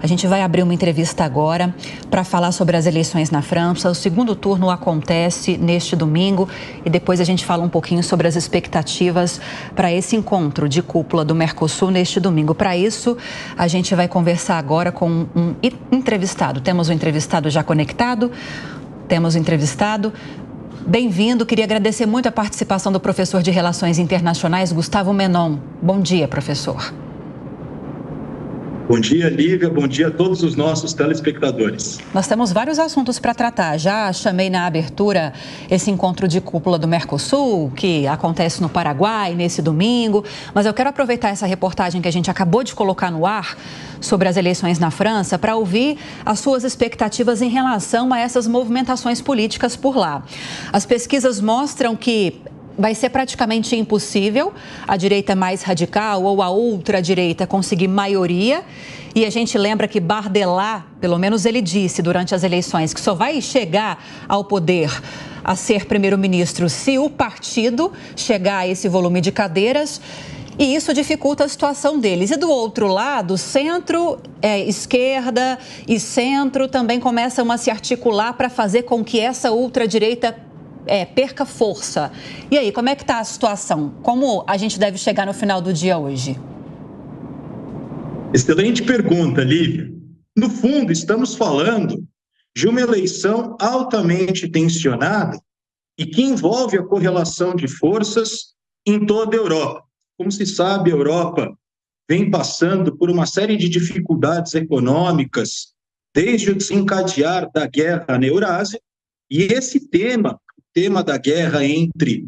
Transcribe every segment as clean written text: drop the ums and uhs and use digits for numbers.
A gente vai abrir uma entrevista agora para falar sobre as eleições na França. O segundo turno acontece neste domingo e depois a gente fala um pouquinho sobre as expectativas para esse encontro de cúpula do Mercosul neste domingo. Para isso, a gente vai conversar agora com um entrevistado. Temos um entrevistado já conectado? Temos um entrevistado. Bem-vindo. Queria agradecer muito a participação do professor de Relações Internacionais, Gustavo Menon. Bom dia, professor. Bom dia, Lívia. Bom dia a todos os nossos telespectadores. Nós temos vários assuntos para tratar. Já chamei na abertura esse encontro de cúpula do Mercosul, que acontece no Paraguai nesse domingo. Mas eu quero aproveitar essa reportagem que a gente acabou de colocar no ar sobre as eleições na França para ouvir as suas expectativas em relação a essas movimentações políticas por lá. As pesquisas mostram que vai ser praticamente impossível a direita mais radical ou a ultradireita conseguir maioria. E a gente lembra que Bardella, pelo menos ele disse durante as eleições, que só vai chegar ao poder a ser primeiro-ministro se o partido chegar a esse volume de cadeiras. E isso dificulta a situação deles. E do outro lado, centro, esquerda e centro também começam a se articular para fazer com que essa ultradireita perca força. E aí, como é que está a situação? Como a gente deve chegar no final do dia hoje? Excelente pergunta, Lívia. No fundo, estamos falando de uma eleição altamente tensionada e que envolve a correlação de forças em toda a Europa. Como se sabe, a Europa vem passando por uma série de dificuldades econômicas desde o desencadear da guerra na Eurásia, e esse tema da guerra entre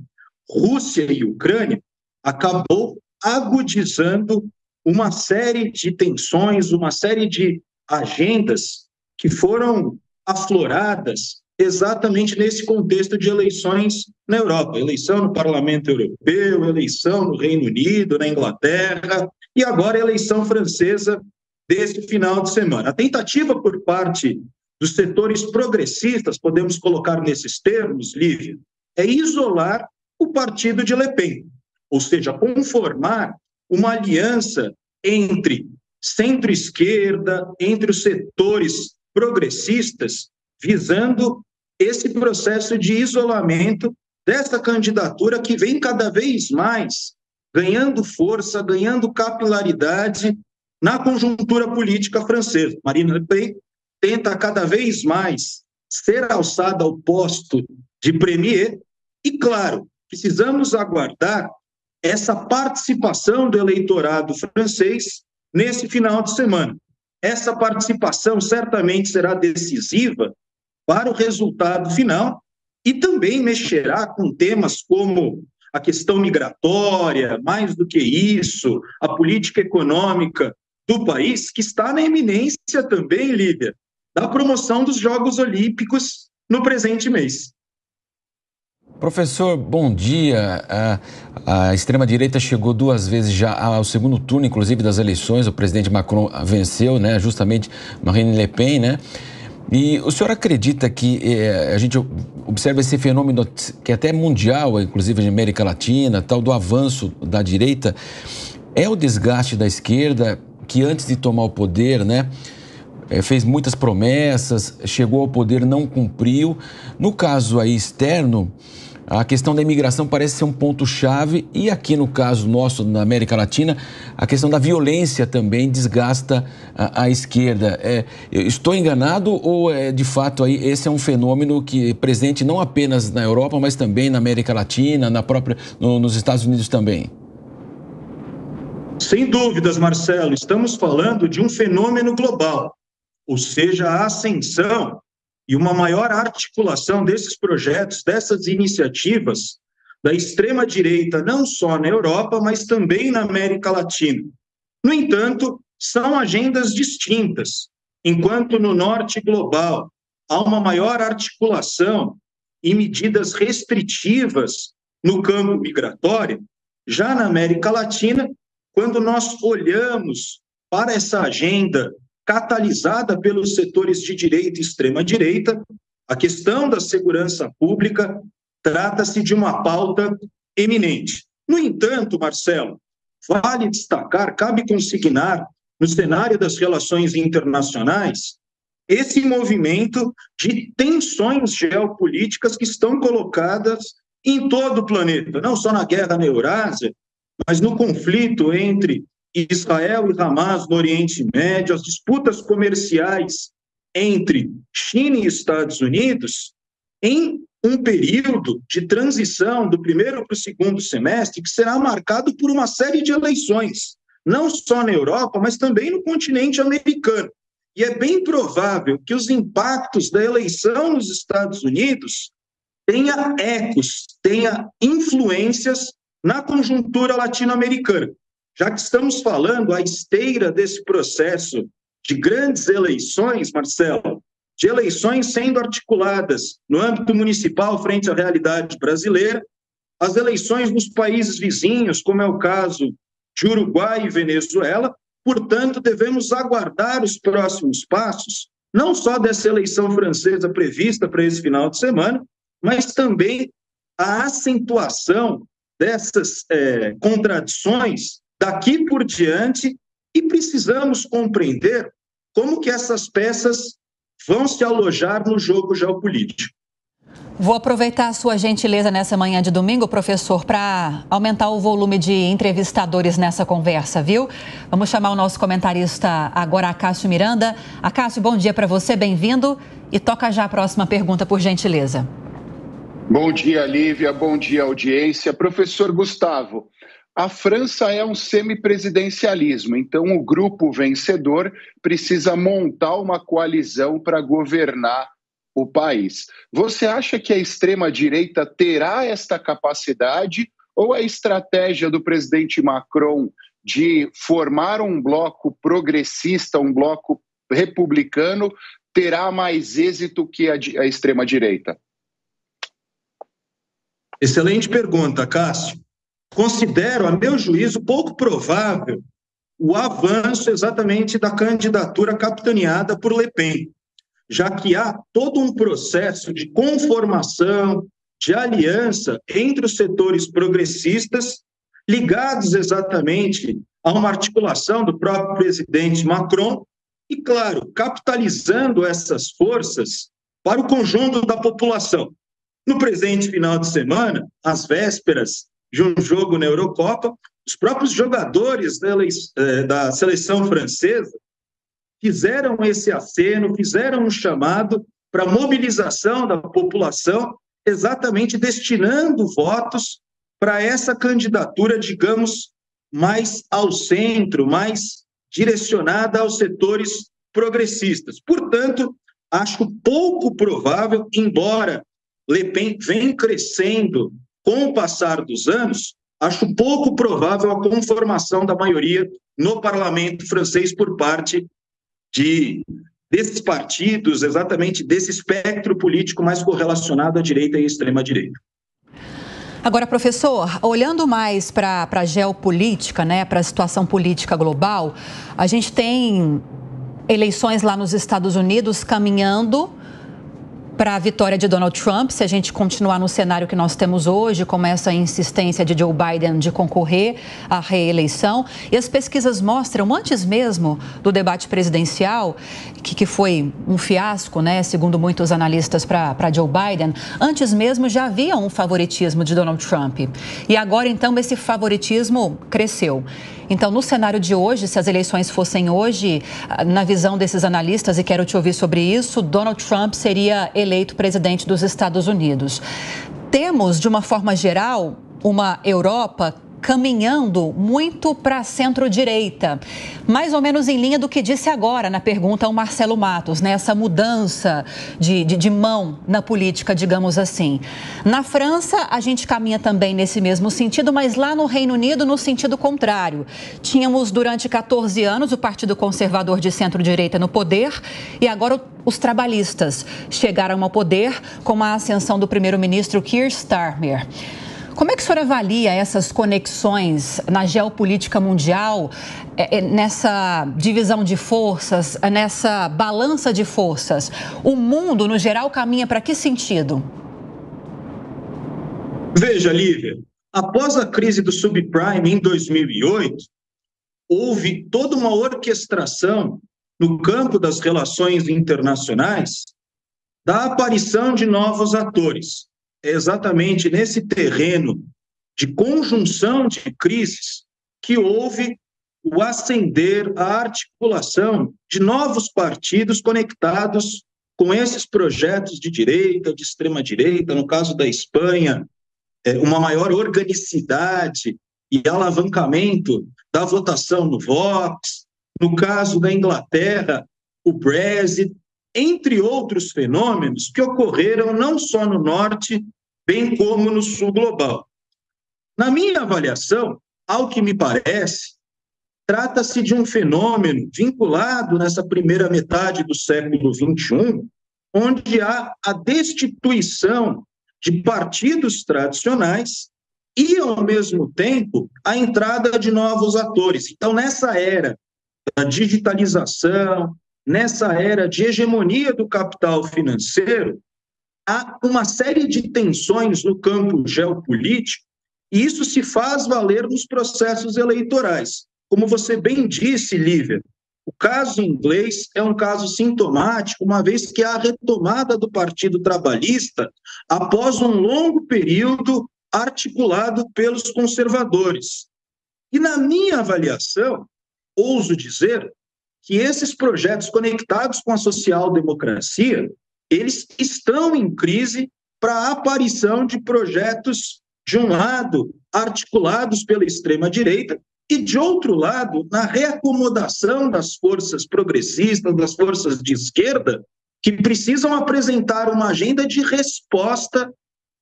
Rússia e Ucrânia acabou agudizando uma série de tensões, uma série de agendas que foram afloradas exatamente nesse contexto de eleições na Europa. Eleição no Parlamento Europeu, eleição no Reino Unido, na Inglaterra e agora a eleição francesa deste final de semana. A tentativa por parte dos setores progressistas, podemos colocar nesses termos, Lívia, é isolar o partido de Le Pen, ou seja, conformar uma aliança entre centro-esquerda, entre os setores progressistas, visando esse processo de isolamento dessa candidatura que vem cada vez mais ganhando força, ganhando capilaridade na conjuntura política francesa. Marine Le Pen tenta cada vez mais ser alçada ao posto de premier e, claro, precisamos aguardar essa participação do eleitorado francês nesse final de semana. Essa participação certamente será decisiva para o resultado final e também mexerá com temas como a questão migratória, mais do que isso, a política econômica do país, que está na eminência também, Lívia, da promoção dos Jogos Olímpicos no presente mês. Professor, bom dia. A extrema-direita chegou 2 vezes já ao segundo turno, inclusive, das eleições. O presidente Macron venceu, né, justamente Marine Le Pen, né? E o senhor acredita que a gente observa esse fenômeno que é até mundial, inclusive na América Latina, tal, do avanço da direita, é o desgaste da esquerda que antes de tomar o poder, né, fez muitas promessas, chegou ao poder, não cumpriu. No caso aí externo, a questão da imigração parece ser um ponto-chave e aqui no caso nosso, na América Latina, a questão da violência também desgasta a esquerda. Eu estou enganado ou de fato aí esse é um fenômeno que é presente não apenas na Europa, mas também na América Latina, nos Estados Unidos também? Sem dúvidas, Marcelo, estamos falando de um fenômeno global, ou seja, a ascensão e uma maior articulação desses projetos, dessas iniciativas da extrema-direita, não só na Europa, mas também na América Latina. No entanto, são agendas distintas. Enquanto no norte global há uma maior articulação e medidas restritivas no campo migratório, já na América Latina, quando nós olhamos para essa agenda catalisada pelos setores de direita e extrema-direita, a questão da segurança pública trata-se de uma pauta eminente. No entanto, Marcelo, vale destacar, cabe consignar no cenário das relações internacionais esse movimento de tensões geopolíticas que estão colocadas em todo o planeta, não só na guerra na Eurásia, mas no conflito entre Israel e Hamas no Oriente Médio, as disputas comerciais entre China e Estados Unidos, em um período de transição do primeiro para o segundo semestre, que será marcado por uma série de eleições, não só na Europa, mas também no continente americano. E é bem provável que os impactos da eleição nos Estados Unidos tenha ecos, tenha influências na conjuntura latino-americana, já que estamos falando à esteira desse processo de grandes eleições, Marcelo, de eleições sendo articuladas no âmbito municipal frente à realidade brasileira, as eleições nos países vizinhos, como é o caso de Uruguai e Venezuela. Portanto, devemos aguardar os próximos passos, não só dessa eleição francesa prevista para esse final de semana, mas também a acentuação dessas contradições daqui por diante, e precisamos compreender como que essas peças vão se alojar no jogo geopolítico. Vou aproveitar a sua gentileza nessa manhã de domingo, professor, para aumentar o volume de entrevistadores nessa conversa, viu? Vamos chamar o nosso comentarista agora, Acácio Miranda. Acácio, bom dia para você, bem-vindo. E toca já a próxima pergunta, por gentileza. Bom dia, Lívia. Bom dia, audiência. Professor Gustavo, a França é um semipresidencialismo, então o grupo vencedor precisa montar uma coalizão para governar o país. Você acha que a extrema-direita terá esta capacidade ou a estratégia do presidente Macron de formar um bloco progressista, um bloco republicano, terá mais êxito que a extrema-direita? Excelente pergunta, Cássio. Considero, a meu juízo, pouco provável o avanço exatamente da candidatura capitaneada por Le Pen, já que há todo um processo de conformação, de aliança entre os setores progressistas, ligados exatamente a uma articulação do próprio presidente Macron e, claro, capitalizando essas forças para o conjunto da população. No presente final de semana, às vésperas de um jogo na Eurocopa, os próprios jogadores da seleção francesa fizeram esse aceno, fizeram um chamado para a mobilização da população, exatamente destinando votos para essa candidatura, digamos, mais ao centro, mais direcionada aos setores progressistas. Portanto, acho pouco provável, embora Le Pen venha crescendo com o passar dos anos, acho pouco provável a conformação da maioria no parlamento francês por parte desses partidos, exatamente desse espectro político mais correlacionado à direita e à extrema-direita. Agora, professor, olhando mais para a geopolítica, né, para a situação política global, a gente tem eleições lá nos Estados Unidos caminhando para a vitória de Donald Trump, se a gente continuar no cenário que nós temos hoje, com essa insistência de Joe Biden de concorrer à reeleição. E as pesquisas mostram, antes mesmo do debate presidencial, que foi um fiasco, né, segundo muitos analistas para Joe Biden, antes mesmo já havia um favoritismo de Donald Trump. E agora, então, esse favoritismo cresceu. Então, no cenário de hoje, se as eleições fossem hoje, na visão desses analistas, e quero te ouvir sobre isso, Donald Trump seria eleito presidente dos Estados Unidos. Temos, de uma forma geral, uma Europa caminhando muito para a centro-direita, mais ou menos em linha do que disse agora na pergunta ao Marcelo Matos, né? Essa mudança de mão na política, digamos assim. Na França, a gente caminha também nesse mesmo sentido, mas lá no Reino Unido, no sentido contrário. Tínhamos, durante 14 anos, o Partido Conservador de centro-direita no poder e agora os trabalhistas chegaram ao poder com a ascensão do primeiro-ministro Keir Starmer. Como é que o senhor avalia essas conexões na geopolítica mundial, nessa divisão de forças, nessa balança de forças? O mundo, no geral, caminha para que sentido? Veja, Lívia, após a crise do subprime em 2008, houve toda uma orquestração no campo das relações internacionais da aparição de novos atores. É exatamente nesse terreno de conjunção de crises que houve o ascender, a articulação de novos partidos conectados com esses projetos de direita, de extrema-direita, no caso da Espanha, uma maior organicidade e alavancamento da votação no Vox, no caso da Inglaterra, o Brexit, entre outros fenômenos que ocorreram não só no norte, bem como no sul global. Na minha avaliação, ao que me parece, trata-se de um fenômeno vinculado nessa primeira metade do século XXI, onde há a destituição de partidos tradicionais e, ao mesmo tempo, a entrada de novos atores. Então, nessa era da digitalização, nessa era de hegemonia do capital financeiro, há uma série de tensões no campo geopolítico, e isso se faz valer nos processos eleitorais. Como você bem disse, Lívia, o caso inglês é um caso sintomático, uma vez que há a retomada do Partido Trabalhista após um longo período articulado pelos conservadores. E, na minha avaliação, ouso dizer que esses projetos conectados com a social-democracia, eles estão em crise para a aparição de projetos, de um lado, articulados pela extrema-direita, e, de outro lado, na reacomodação das forças progressistas, das forças de esquerda, que precisam apresentar uma agenda de resposta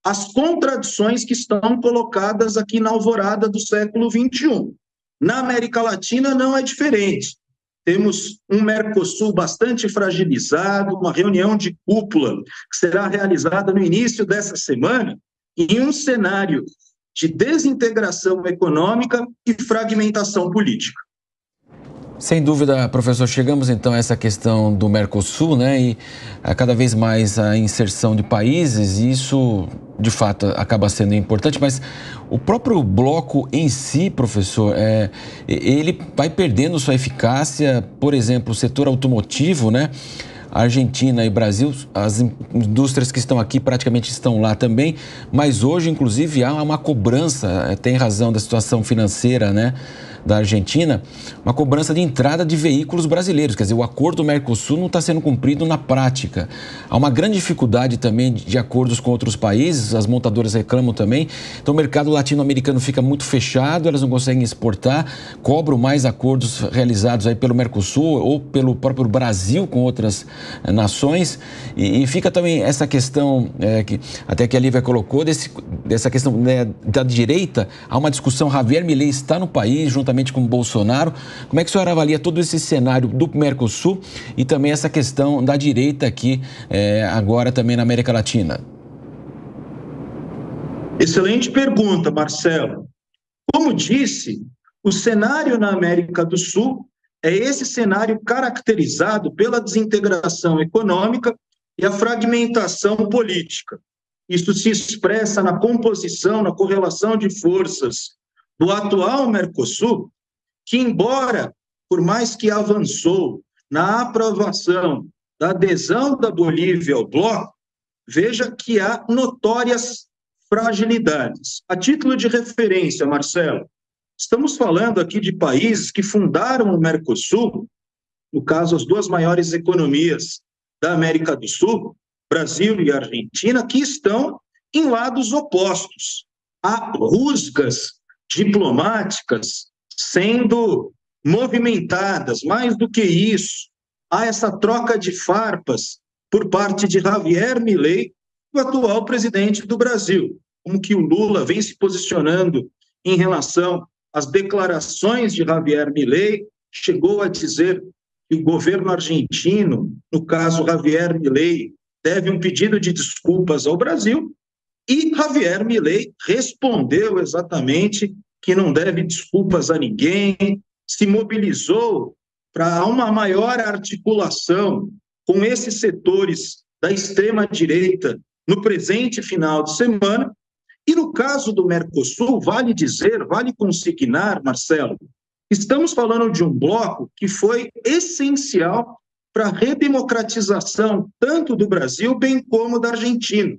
às contradições que estão colocadas aqui na alvorada do século XXI. Na América Latina não é diferente. Temos um Mercosul bastante fragilizado, uma reunião de cúpula que será realizada no início dessa semana, em um cenário de desintegração econômica e fragmentação política. Sem dúvida, professor, chegamos então a essa questão do Mercosul, né, e cada vez mais a inserção de países, e isso de fato acaba sendo importante, mas o próprio bloco em si, professor, ele vai perdendo sua eficácia. Por exemplo, o setor automotivo, né? Argentina e Brasil, as indústrias que estão aqui praticamente estão lá também, mas hoje, inclusive, há uma cobrança, tem razão da situação financeira, né, da Argentina, uma cobrança de entrada de veículos brasileiros. Quer dizer, o acordo do Mercosul não está sendo cumprido na prática. Há uma grande dificuldade também de acordos com outros países, as montadoras reclamam também. Então, o mercado latino-americano fica muito fechado, elas não conseguem exportar, cobram mais acordos realizados aí pelo Mercosul ou pelo próprio Brasil com outras nações. E fica também essa questão, que até que a Lívia colocou, dessa questão, né, da direita. Há uma discussão, Javier Milei está no país, juntamente com o Bolsonaro. Como é que o senhor avalia todo esse cenário do Mercosul e também essa questão da direita aqui, agora também na América Latina? Excelente pergunta, Marcelo. Como disse, o cenário na América do Sul é esse cenário caracterizado pela desintegração econômica e a fragmentação política. Isso se expressa na composição, na correlação de forças do atual Mercosul, que, embora, por mais que avançou na aprovação da adesão da Bolívia ao bloco, veja que há notórias fragilidades. A título de referência, Marcelo, estamos falando aqui de países que fundaram o Mercosul, no caso, as duas maiores economias da América do Sul, Brasil e Argentina, que estão em lados opostos. Há rusgas diplomáticas sendo movimentadas. Mais do que isso, há essa troca de farpas por parte de Javier Milei, o atual presidente do Brasil. Como que o Lula vem se posicionando em relação às declarações de Javier Milei, chegou a dizer que o governo argentino, no caso Javier Milei, deve um pedido de desculpas ao Brasil, e Javier Milei respondeu exatamente que não deve desculpas a ninguém, se mobilizou para uma maior articulação com esses setores da extrema-direita no presente final de semana. E no caso do Mercosul, vale dizer, vale consignar, Marcelo, Estamos falando de um bloco que foi essencial para a redemocratização tanto do Brasil bem como da Argentina.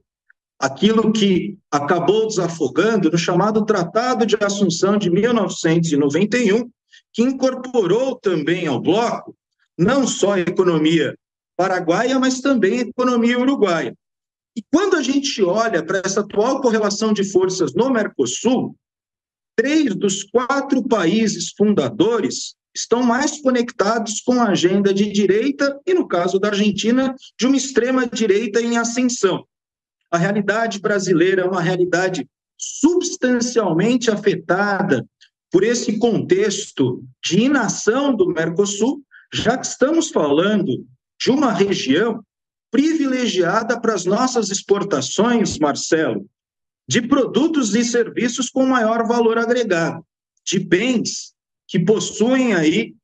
Aquilo que acabou desafogando no chamado Tratado de Assunção de 1991, que incorporou também ao bloco não só a economia paraguaia, mas também a economia uruguaia. E quando a gente olha para essa atual correlação de forças no Mercosul, 3 dos 4 países fundadores estão mais conectados com a agenda de direita e, no caso da Argentina, de uma extrema-direita em ascensão. A realidade brasileira é uma realidade substancialmente afetada por esse contexto de inação do Mercosul, já que estamos falando de uma região privilegiada para as nossas exportações, Marcelo, de produtos e serviços com maior valor agregado, de bens que possuem aí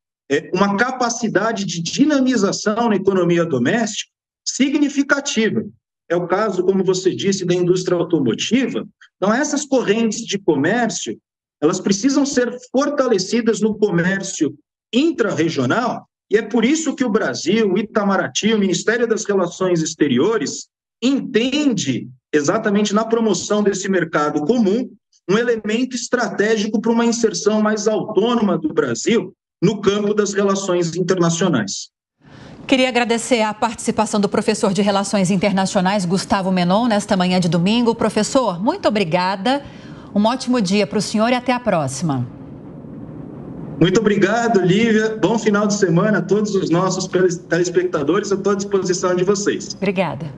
uma capacidade de dinamização na economia doméstica significativa. É o caso, como você disse, da indústria automotiva. Então, essas correntes de comércio, elas precisam ser fortalecidas no comércio intra-regional, e é por isso que o Brasil, o Itamaraty, o Ministério das Relações Exteriores, entende, exatamente na promoção desse mercado comum, um elemento estratégico para uma inserção mais autônoma do Brasil no campo das relações internacionais. Queria agradecer a participação do professor de Relações Internacionais, Gustavo Menon, nesta manhã de domingo. Professor, muito obrigada. Um ótimo dia para o senhor e até a próxima. Muito obrigado, Lívia. Bom final de semana a todos os nossos telespectadores. Eu estou à disposição de vocês. Obrigada.